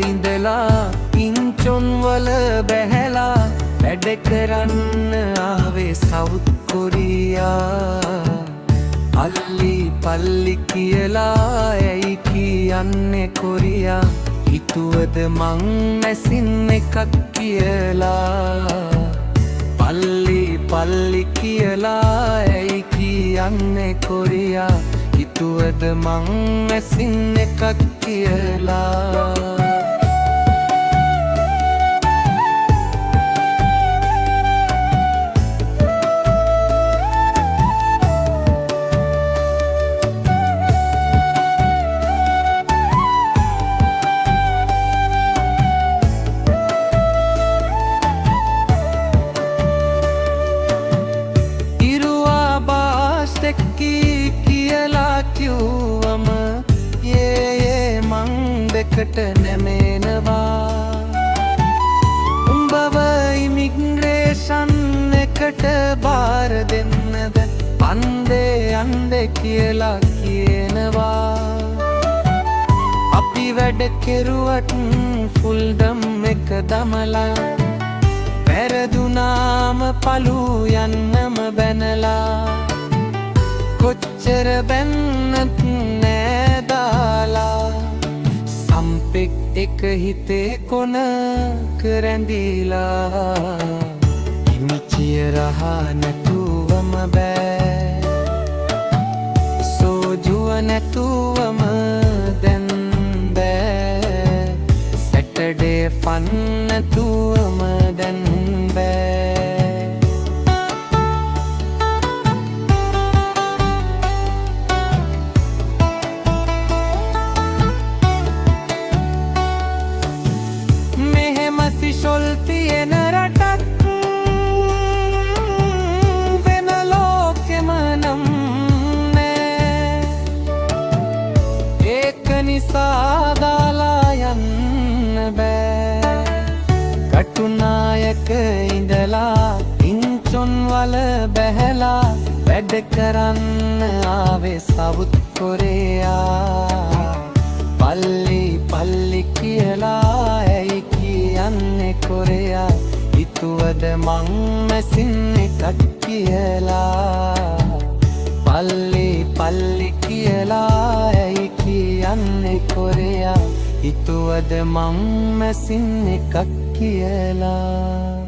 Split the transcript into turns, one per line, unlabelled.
ඉඳලා ඉන්චොන් වල බැහැලා වැඩ කරන්න ආවේ සවුත් කොරියා. අල්ලි පල්ලි කියලා ඇයි කියන්නේ කොරියා? හිතුවද මං මැසින් එකක් කියලා? පල්ලි පල්ලි කියලා ඇයි කියන්නේ කොරියා? හිතුවද මං මැසින් එකක් කියලා? කියලා කිව්වම යේ මං දෙකට නැමෙනවා. උඹව ඉමිග්‍රේෂන් එකට බාර දෙන්නද පන්දේ යන්දේ කියලා කියනවා. අපි වැඩ කෙරුවට ෆුල්ඩම් එක දමලා පෙරදුනාම පලු යන්නම බැනලා කොච්චර බැන්නත් නෑ දාලා සම්පෙක් එක හිතේ කොනක රැඳිලා. ඉමිචිය රහ නැතුවම බෑ සෝජුව නැතුවම දැන් බෑ සැටර්ඩේ ෆන් නැතුවම දැන් බෑ. සිෂොල් තියෙන රටක් වෙන ලෝකෙම නම් නෑ. ඒක නිසා දාලා යන්න බෑ. කටුනායක ඉඳලා ඉන්චොන් වල බැහැලා වැඩ කරන්න ආවේ සවුත් කොරියා. පල්ලි පල්ලි කියලා ඇයි කියන්නේ කොරියා? හිතුවද මං මැසින් එකක් කියලා? පල්ලි පල්ලි කියලා ඇයි කියන්නේ කොරියා? හිතුවද මං මැසින් එකක් කියලා?